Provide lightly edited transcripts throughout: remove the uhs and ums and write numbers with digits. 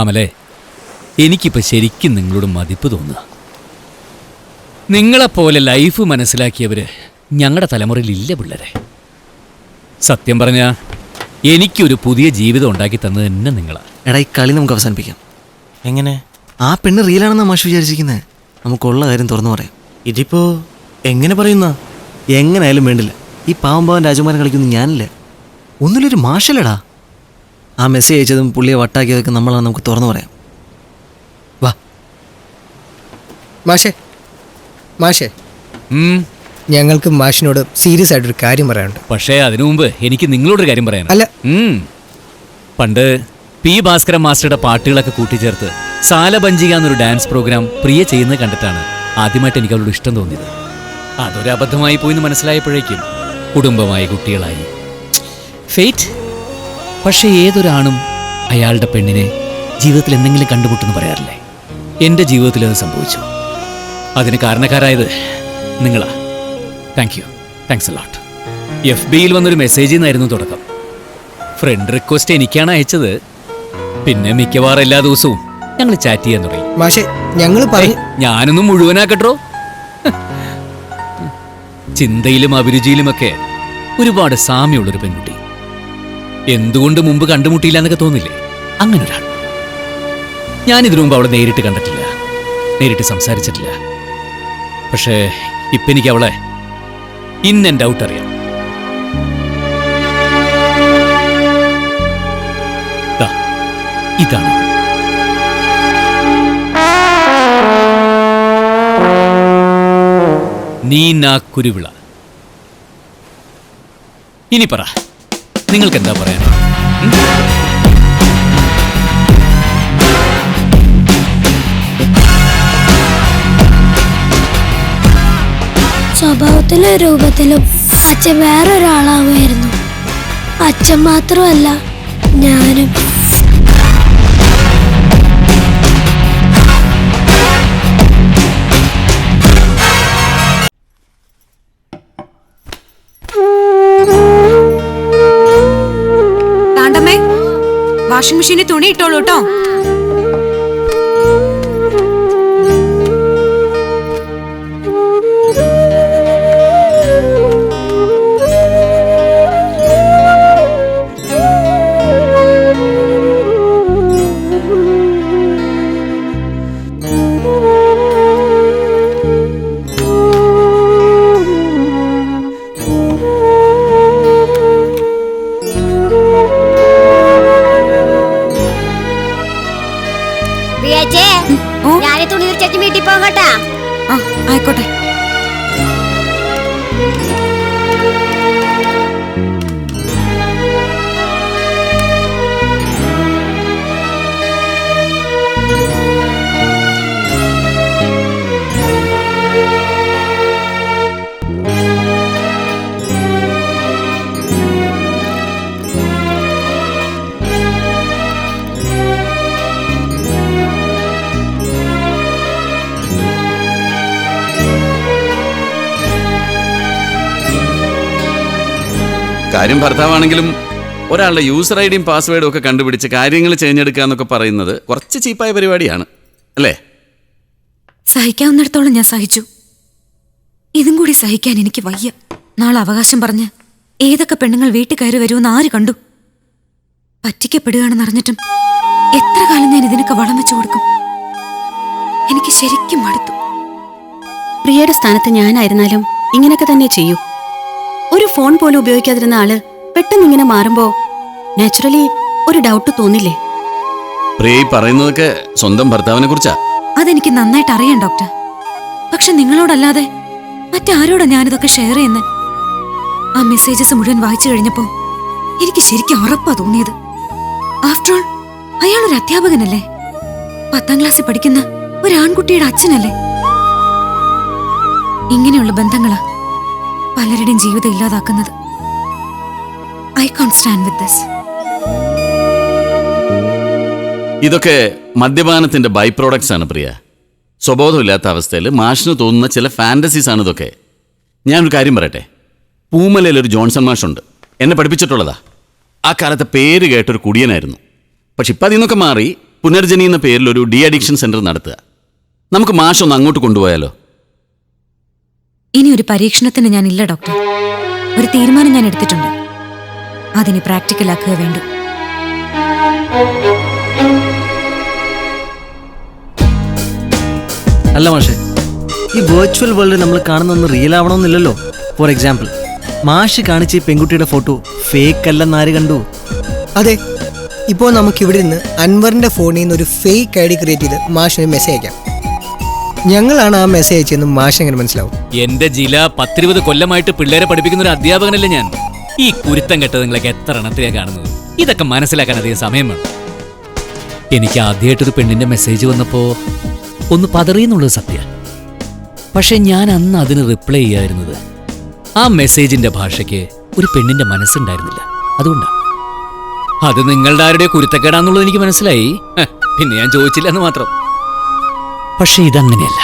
അമലേ, എനിക്കിപ്പോൾ ശരിക്കും നിങ്ങളോട് മതിപ്പ് തോന്നുക. നിങ്ങളെപ്പോലെ ലൈഫ് മനസ്സിലാക്കിയവർ ഞങ്ങളുടെ തലമുറയിലില്ല പിള്ളേരെ. സത്യം പറഞ്ഞാൽ എനിക്കൊരു പുതിയ ജീവിതം ഉണ്ടാക്കി തന്നത് തന്നെ നിങ്ങളാണ്. എടാ, ഈ കളി നമുക്ക് അവസാനിപ്പിക്കാം. എങ്ങനെ? ആ പെണ്ണ് റിയലാണെന്നാ മാഷ് വിചാരിച്ചിരിക്കുന്നത്. നമുക്കുള്ള കാര്യം തുറന്നു പറയാം. ഇതിപ്പോ എങ്ങനെ പറയുന്ന? എങ്ങനെയായാലും വേണ്ടില്ല. ഈ പാവം രാജകുമാരൻ കളിക്കുന്ന ഞാനില്ല, ഒന്നുമില്ലൊരു മാഷല്ലടാ. ആ മെസ്സേജ് അയച്ചതും പുള്ളിയെ വട്ടാക്കിയതൊക്കെ നമ്മളാണ്. നമുക്ക് തുറന്നു പറയാം. വാ മാഷേ. മാഷേ, ഞങ്ങൾക്ക് മാഷിനോട് സീരിയസ് ആയിട്ടൊരു കാര്യം പറയാനുണ്ട്. പക്ഷേ അതിനു മുമ്പ് എനിക്ക് നിങ്ങളോടൊരു കാര്യം പറയാനാണ്. അല്ല, പണ്ട് പി ഭാസ്കരൻ മാസ്റ്ററുടെ പാട്ടുകളൊക്കെ കൂട്ടിച്ചേർത്ത് സാലഭഞ്ചിക എന്നൊരു ഡാൻസ് പ്രോഗ്രാം പ്രിയ ചെയ്യുന്നത് കണ്ടിട്ടാണ് ആദ്യമായിട്ട് എനിക്ക് അവളോട് ഇഷ്ടം തോന്നിയത്. അതൊരു അബദ്ധമായി പോയിന്ന് മനസ്സിലായപ്പോഴേക്കും കുടുംബമായി, കുട്ടികളായി. ഫേറ്റ്. പക്ഷേ ഏതൊരാണും അയാളുടെ പെണ്ണിനെ ജീവിതത്തിൽ എന്തെങ്കിലും കണ്ടുമുട്ടെന്ന് പറയാറില്ലേ? എൻ്റെ ജീവിതത്തിൽ അത് സംഭവിച്ചു. അതിന് കാരണക്കാരായത് നിങ്ങളാ. Thank you. Thanks a lot. FBയിൽ വന്നൊരു മെസ്സേജിൽ നിന്നായിരുന്നു തുടക്കം. ഫ്രണ്ട് റിക്വസ്റ്റ് എനിക്കാണ് അയച്ചത്. പിന്നെ മിക്കവാറും എല്ലാ ദിവസവും ഞങ്ങൾ ചാറ്റ് ചെയ്യാൻ തുടങ്ങി. മാഷേ, ഞങ്ങൾ ഞാനൊന്നും മുഴുവനാക്കട്ടോ. ചിന്തയിലും അഭിരുചിയിലുമൊക്കെ ഒരുപാട് സാമ്യമുള്ളൊരു പെൺകുട്ടി. എന്തുകൊണ്ട് മുമ്പ് കണ്ടുമുട്ടിയില്ല എന്നൊക്കെ തോന്നില്ലേ? അങ്ങനെ ഒരാൾ. ഞാനിതിനു മുമ്പ് അവളെ നേരിട്ട് കണ്ടിട്ടില്ല, നേരിട്ട് സംസാരിച്ചിട്ടില്ല. പക്ഷേ ഇപ്പം എനിക്ക് അവളെ ഇൻ ആൻഡ് ഔട്ട് അറിയാം. ഇതാണ് നീന കുരുവിള. ഇനി പറ, നിങ്ങൾക്ക് എന്താ പറയാനുള്ളത്? സ്വഭാവത്തിലും രൂപത്തിലും അച്ഛൻ വേറൊരാളാവുമായിരുന്നു. അച്ഛൻ മാത്രമല്ല, ഞാനും. വാഷിംഗ് മെഷീനിൽ തുണി ഇട്ടോളൂ കേട്ടോ. ഞാനീ തുണി തീർച്ചയായിട്ടും വീട്ടിൽ പോകട്ടാ. ആയിക്കോട്ടെ. കാര്യം ഭർത്താവാണെങ്കിലും ഒരാളുടെ യൂസർ ഐഡിയും പാസ്വേഡും ഒക്കെ കണ്ടുപിടിച്ച് കാര്യങ്ങൾ തിരഞ്ഞെടുക്കുക എന്നൊക്കെ പറയുന്നത് കുറച്ച് ചീപ്പായ പരിപാടിയാണ് അല്ലേ? സഹിക്കാവുന്നിടത്തോളം ഞാൻ സഹിച്ചു. ഇതും കൂടി സഹിക്കാൻ എനിക്ക് വയ്യ. നാളെ അവകാശം പറഞ്ഞ് ഏതൊക്കെ പെണ്ണുങ്ങൾ വീട്ടിൽ കയറി വരുമെന്ന് ആര് കണ്ടു? പറ്റിക്കപ്പെടുകയാണെന്ന് അറിഞ്ഞിട്ടും എത്ര കാലം ഞാൻ ഇതിനൊക്കെ വളം വെച്ചു കൊടുക്കും? എനിക്ക് ശരിക്കും മടുത്തു. പ്രിയയുടെ സ്ഥാനത്ത് ഞാനായിരുന്നാലും ഇങ്ങനെയൊക്കെ തന്നെ ചെയ്യൂ. ഒരു ഫോൺ പോലും ഉപയോഗിക്കാതിരുന്ന ആള് പെട്ടെന്ന് ഇങ്ങനെ മാറുമ്പോ നാച്ചുറലി ഒരു ഡൗട്ട് തോന്നില്ലേ? പ്രിയ പറയുന്നതൊക്കെ സ്വന്തം ഭർത്താവിനെ കുറിച്ചാ. അതെനിക്ക് നന്നായിട്ട് അറിയാം ഡോക്ടർ. പക്ഷെ നിങ്ങളോടല്ലാതെ മറ്റാരോടാ ഞാനിതൊക്കെ ഷെയർ ചെയ്യുന്നത്? ആ മെസ്സേജസ് മുഴുവൻ വായിച്ചു കഴിഞ്ഞപ്പോ എനിക്ക് ശരിക്കും ഉറപ്പാ തോന്നിയത്. ആഫ്റ്റർ ഓൾ അയാളൊരു അധ്യാപകനല്ലേ, 10ാം ക്ലാസ്സിൽ പഠിക്കുന്ന ഒരു ആൺകുട്ടിയുടെ അച്ഛനല്ലേ. ഇങ്ങനെയുള്ള ബന്ധങ്ങളാ പലരുടെയും ജീവിതം ഇല്ലാതാക്കുന്നത്. I can't stand with this. ഇതൊക്കെ മദ്യപാനത്തിന്റെ ബൈ പ്രോഡക്ട്സ് ആണ് പ്രിയ. സ്വബോധമില്ലാത്ത അവസ്ഥയിൽ മാഷിന് തോന്നുന്ന ചില ഫാന്റസീസ് ആണ് ഇതൊക്കെ. ഞാനൊരു കാര്യം പറയട്ടെ. പൂമലയിലൊരു ജോൺസൺ മാഷുണ്ട്, എന്നെ പഠിപ്പിച്ചിട്ടുള്ളതാ. ആ കാലത്തെ പേര് കേട്ടൊരു കുടിയനായിരുന്നു. പക്ഷെ ഇപ്പം അതിൽ നിന്നൊക്കെ മാറി പുനർജനി എന്ന പേരിൽ ഒരു ഡി അഡിക്ഷൻ സെന്റർ നടത്തുക. നമുക്ക് മാഷ് ഒന്ന് അങ്ങോട്ട് കൊണ്ടുപോയാലോ? ഇനി ഒരു പരീക്ഷണത്തിന് ഞാൻ ഇല്ല ഡോക്ടർ. ഒരു തീരുമാനം ഞാൻ എടുത്തിട്ടുണ്ട്. അതിനെ പ്രാക്ടിക്കലാക്കുക വേണ്ടു. അല്ല മാഷെ, ഈ വെർച്വൽ വേൾഡ് നമ്മൾ കാണുന്നൊന്നും റിയൽ ആവണമെന്നില്ലല്ലോ. ഫോർ എക്സാമ്പിൾ, മാഷ് കാണിച്ച ഈ പെൺകുട്ടിയുടെ ഫോട്ടോ ഫേക്ക് അല്ലെന്ന് ആര് കണ്ടു? അതെ, ഇപ്പോൾ നമുക്ക് ഇവിടെ നിന്ന് അൻവറിന്റെ ഫോണിൽ നിന്ന് ഒരു ഫേക്ക് ഐ ഡി ക്രിയേറ്റ് ചെയ്ത് മാഷിന് മെസ്സേജ് അയക്കാം. ഞങ്ങളാണ് ആ മെസ്സേജ് അയച്ചെന്ന് മാഷ് എങ്ങനെ മനസ്സിലാവും? എന്റെ ജില്ല 10-20 കൊല്ലമായിട്ട് പിള്ളേരെ പഠിപ്പിക്കുന്ന ഒരു അധ്യാപകനല്ലേ ഞാൻ. ഈ കുരുത്തം കെട്ടത് നിങ്ങളൊക്കെ എത്ര എണ്ണത്തിലാ കാണുന്നത്? ഇതൊക്കെ മനസ്സിലാക്കാൻ അധികം സമയം വേണം. എനിക്ക് ആദ്യമായിട്ടൊരു പെണ്ണിന്റെ മെസ്സേജ് വന്നപ്പോ ഒന്ന് പതറിയെന്നുള്ളത് സത്യ. പക്ഷെ ഞാൻ അന്ന് അതിന് റിപ്ലൈ ചെയ്യാതിരുന്നത് ആ മെസ്സേജിന്റെ ഭാഷയ്ക്ക് ഒരു പെണ്ണിന്റെ മനസ്സുണ്ടായിരുന്നില്ല. അതുകൊണ്ടാ. അത് നിങ്ങളുടെ ആരുടെ കുരുത്തക്കേടാന്നുള്ളത് എനിക്ക് മനസ്സിലായി. പിന്നെ ഞാൻ ചോദിച്ചില്ല എന്ന് മാത്രം. പക്ഷെ ഇതങ്ങനെയല്ല.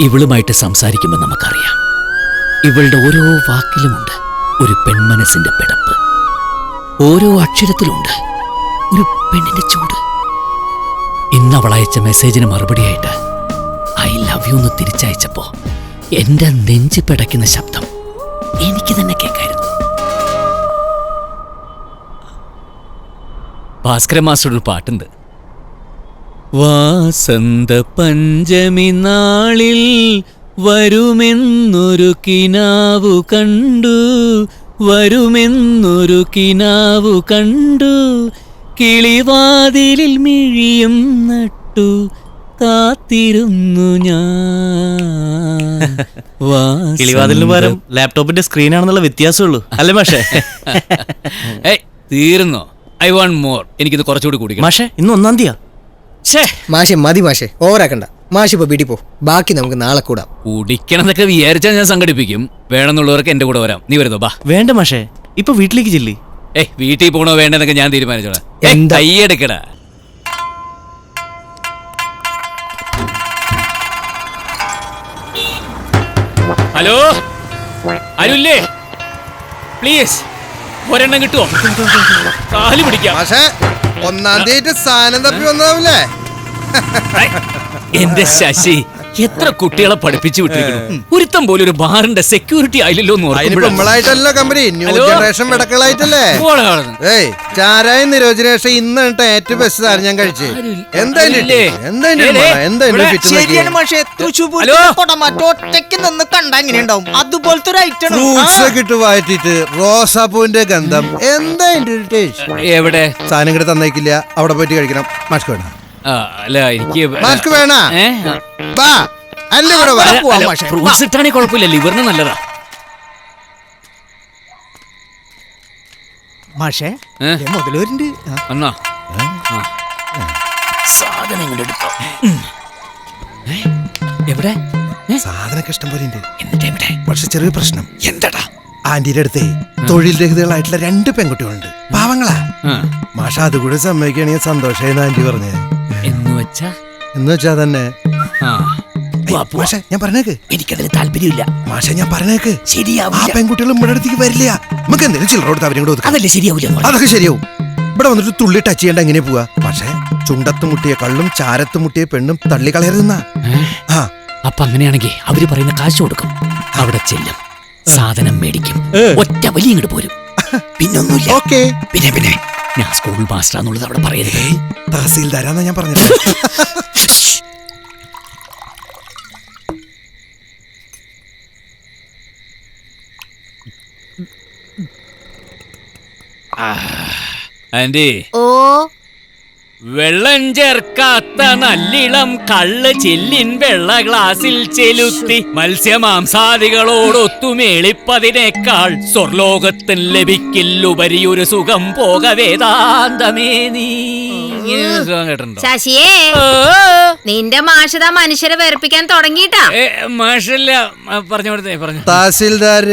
ഇവളുമായിട്ട് സംസാരിക്കുമ്പോൾ നമുക്കറിയാം, ഇവളുടെ ഓരോ വാക്കിലുമുണ്ട് ഒരു പെൺമനസ്സിന്റെ പിടപ്പ്. ഓരോ അക്ഷരത്തിലുണ്ട് ഒരു പെണ്ണിന്റെ ചൂട്. ഇന്ന് അവൾ അയച്ച മെസ്സേജിന് മറുപടിയായിട്ട് ഐ ലവ് യു എന്ന് തിരിച്ചയച്ചപ്പോ എന്റെ നെഞ്ച് പിടയ്ക്കുന്ന ശബ്ദം എനിക്ക് തന്നെ കേൾക്കായിരുന്നു. ഭാസ്കര മാസ്റ്റർ ഒരു പാട്ടുണ്ട്. വാസന്ത പഞ്ചമി നാളിൽ വരുമെന്നൊരു കിനാവു കണ്ടു, വരുമെന്നൊരു കിനാവു കണ്ടു, കിളിവാതിലിൽ മിഴിയും നട്ടു കാത്തിരുന്നു ഞാൻ. കിളിവാതിലിന് പകരം ലാപ്ടോപ്പിന്റെ സ്ക്രീനാണെന്നുള്ള വ്യത്യാസമുള്ളൂ അല്ലേ മാഷേ? തീർന്നോ? I want more. എനിക്കിത് കുറച്ചുകൂടി കുടിക്കണം. മാഷേ, ഇന്ന് 1-ാം തീയതിയാ. മാഷെ മതി മാഷെ, ഓവറാക്കണ്ട. മാഷ് ഇപ്പൊ വീട്ടിൽ പോ, ബാക്കി നമുക്ക് നാളെ കൂടാം. കുടിക്കണമെന്നൊക്കെ വിചാരിച്ചാൽ ഞാൻ സംഘടിപ്പിക്കും. വേണമെന്നുള്ളവർക്ക് എന്റെ കൂടെ വരാം. നീ വരുന്നോ? ബാ. വേണ്ട മാഷേ, ഇപ്പൊ വീട്ടിലേക്ക് ചെല്ലി. വീട്ടിൽ പോകണോ വേണ്ടെന്നൊക്കെ ഞാൻ തീരുമാനിച്ചോളാം. എന്താ? കൈയെടുക്കടാ. ഹലോ, ആരുല്ലേ? പ്ലീസ് ഒരെണ്ണം കിട്ടുമോ? കാല് പിടിക്കാം. 1-ാം തീയതി സാധനം തപ്പി വന്നതാവില്ലേ? എന്റെ ശശി, എത്ര കുട്ടികളെ പഠിപ്പിച്ചു വിട്ടിരിക്കുന്നു. ഒരുത്തം പോലും ഒരു ബാറിന്റെ സെക്യൂരിറ്റി ആയില്ലല്ലോ എന്ന് നമ്മളായിട്ടല്ലോ കമ്പനി, ന്യൂ ജനറേഷൻ വിടക്കളായിട്ടല്ലേ? ഏയ്, ചാരായം നിരോധനേഷം ഇന്ന് ഏറ്റവും ബെസ്റ്റ് സാധനം ഞാൻ കഴിച്ചു. ഫ്രൂട്ട്സ് കിട്ടു വായിട്ടിട്ട് റോസാപ്പൂവിന്റെ ഗന്ധം. എന്താ എവിടെ സാധനം കിட்ட തന്നേക്കില്ല, അവിടെ പോയിട്ട് കഴിക്കണം. മാസ്ക് വേണം. അല്ല, എനിക്ക് മാസ്ക് വേണ. ഫ്രൂട്ട്സ് ഇട്ടാണെങ്കിൽ കുഴപ്പമില്ല, ലിവറിന് നല്ലതാ. മാഷേ മുതലൂരിന്റെ എന്നാ സാധനം എടുത്തോ. എവിടെ സാധനമൊക്കെ ഇഷ്ടം പോലെ ഉണ്ട്. എന്നിട്ട് എവിടെ? പക്ഷെ ചെറിയ പ്രശ്നം. എന്താടാ? ആന്റിയുടെ അടുത്തേ തൊഴിൽ രഹിതകളായിട്ടുള്ള 2 പെൺകുട്ടികളുണ്ട്. പാവങ്ങളാ. മാഷ അതുകൂടെ സമ്മതിക്കുകയാണെങ്കിൽ സന്തോഷമായി ആന്റി പറഞ്ഞേ. എന്ന് വെച്ചാ തന്നെ മാഷേ, ഞാൻ പറഞ്ഞേക്ക്, എനിക്കതിന് താല്പര്യമില്ല. മാഷെ ഞാൻ പറഞ്ഞേക്ക്, ശരിയാവില്ല. ആ പെൺകുട്ടികൾ നമ്മുടെ അടുത്തേക്ക് വരില്ല. നമുക്ക് എന്തെങ്കിലും ചില്ലറ കൊടുത്ത് അവരും കൂടെ. അതല്ലേ ശരിയാവില്ല. അതൊക്കെ ശരിയാവും. ഇവിടെ വന്നിട്ട് തുള്ളി ടച്ച് ചെയ്യേണ്ട എങ്ങനെ പോവാ? പക്ഷെ ചുണ്ടത്ത് മുട്ടിയ കള്ളും ചാരത്ത് മുട്ടിയ പെണ്ണും തള്ളിക്കളയരുതെന്നാ. അപ്പൊ അങ്ങനെയാണെങ്കിൽ അവര് പറയുന്ന കാശ് കൊടുക്കും. അവിടെ ചെല്ലും, സാധനം മേടിക്കും, ഒറ്റ വലിയ ഇങ്ങോട്ട് പോരും. പിന്നൊന്നുമില്ല. ഓക്കെ. പിന്നെ ഞാൻ സ്കൂൾ മാസ്റ്ററാന്നുള്ളത് അവിടെ പറയരുത്. തഹസീൽദാരാന്നാ ഞാൻ പറഞ്ഞത്. ആന്റി, വെള്ളം ചേർക്കാത്ത നല്ലിളം കള്ള് ചില്ലിൻ വെള്ള ഗ്ലാസിൽ ചെലുത്തി മത്സ്യമാംസാദികളോടൊത്തുമേളിപ്പതിനേക്കാൾ സ്വർലോകത്തിൽ ലഭിക്കില്ലുപരി ഒരു സുഖം പോക വേദാന്തമേ നീ. കേട്ടിട്ടുണ്ടോ? ശശിയേ, നിന്റെ മാഷത മനുഷ്യരെ വെറുപ്പിക്കാൻ തുടങ്ങിയിട്ടാ. മാഷല്ല, പറഞ്ഞു തഹസീൽദാർ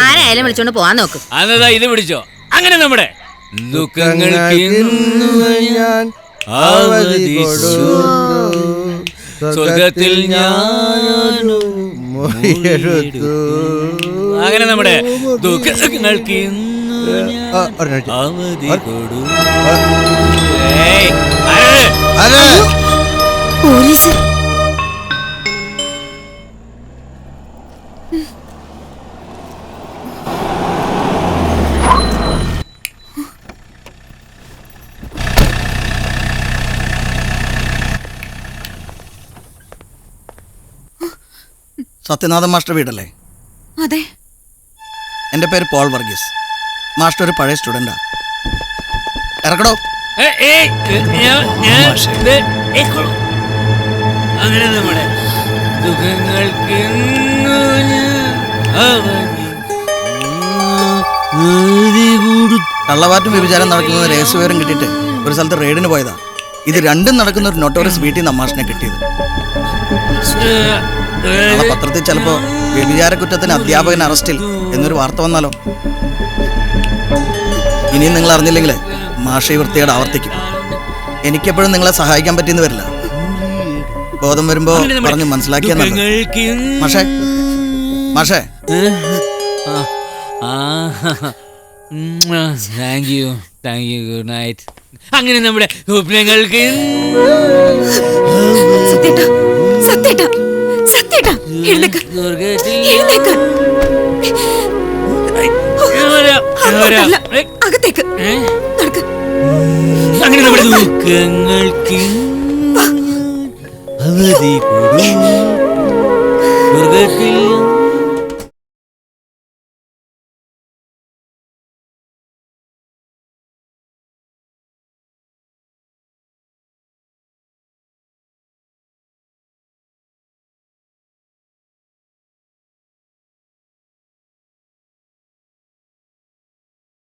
ആരായാലും വിളിച്ചോണ്ട് പോവാൻ നോക്ക്. അന്നതാ ഇത് പിടിച്ചോ. അങ്ങനെ നമ്മുടെ ഞാൻ സ്വർഗത്തിൽ അങ്ങനെ നമ്മുടെ ദുഃഖങ്ങൾക്ക് അവധി കൊടു. പോലീസ്. സത്യനാഥൻ മാസ്റ്റർ വീടല്ലേ? അതെ. എൻ്റെ പേര് പോൾ വർഗീസ്. മാസ്റ്റർ ഒരു പഴയ സ്റ്റുഡൻ്റാ. ഇറക്കടോ. അങ്ങനെ നമ്മുടെ ദുഃഖങ്ങൾക്ക് കള്ളവാറ്റും വ്യഭിചാരം നടക്കുന്ന രഹസ്യവിവരം കിട്ടിയിട്ട് ഒരു സ്ഥലത്ത് റെയ്ഡിന് പോയതാ. ഇത് രണ്ടും നടക്കുന്ന ഒരു നൊട്ടോറിയസ് വീട്ടിൽ നിന്ന് മാഷിനെ കിട്ടിയത്. നാളെ പത്രത്തിൽ ചിലപ്പോ വ്യഭിചാര കുറ്റത്തിന് അധ്യാപകൻ അറസ്റ്റിൽ എന്നൊരു വാർത്ത വന്നാലോ? ഇനിയും നിങ്ങൾ അറിഞ്ഞില്ലെങ്കിൽ മാഷ ഈ വൃത്തിയോട് ആവർത്തിക്കും. എനിക്കെപ്പോഴും നിങ്ങളെ സഹായിക്കാൻ പറ്റിയെന്ന് വരില്ല. ബോധം വരുമ്പോ പറഞ്ഞ് മനസ്സിലാക്കിയാൽ മാഷേ. മാഷേ, താങ്ക് യു ഗുഡ് നൈറ്റ്. അങ്ങനെ നമ്മുടെ സ്വപ്നങ്ങൾക്ക് സത്യേട്ടാ, സത്യേട്ടാ, സത്യേട്ടാ, എഴുന്നേക്ക്, എഴുന്നേക്ക്. അങ്ങോട്ടല്ല, അകത്തേക്ക് നടക്ക്. അങ്ങനെ നമ്മുടെ ദുഃഖങ്ങൾക്ക് അവധി കൊടു.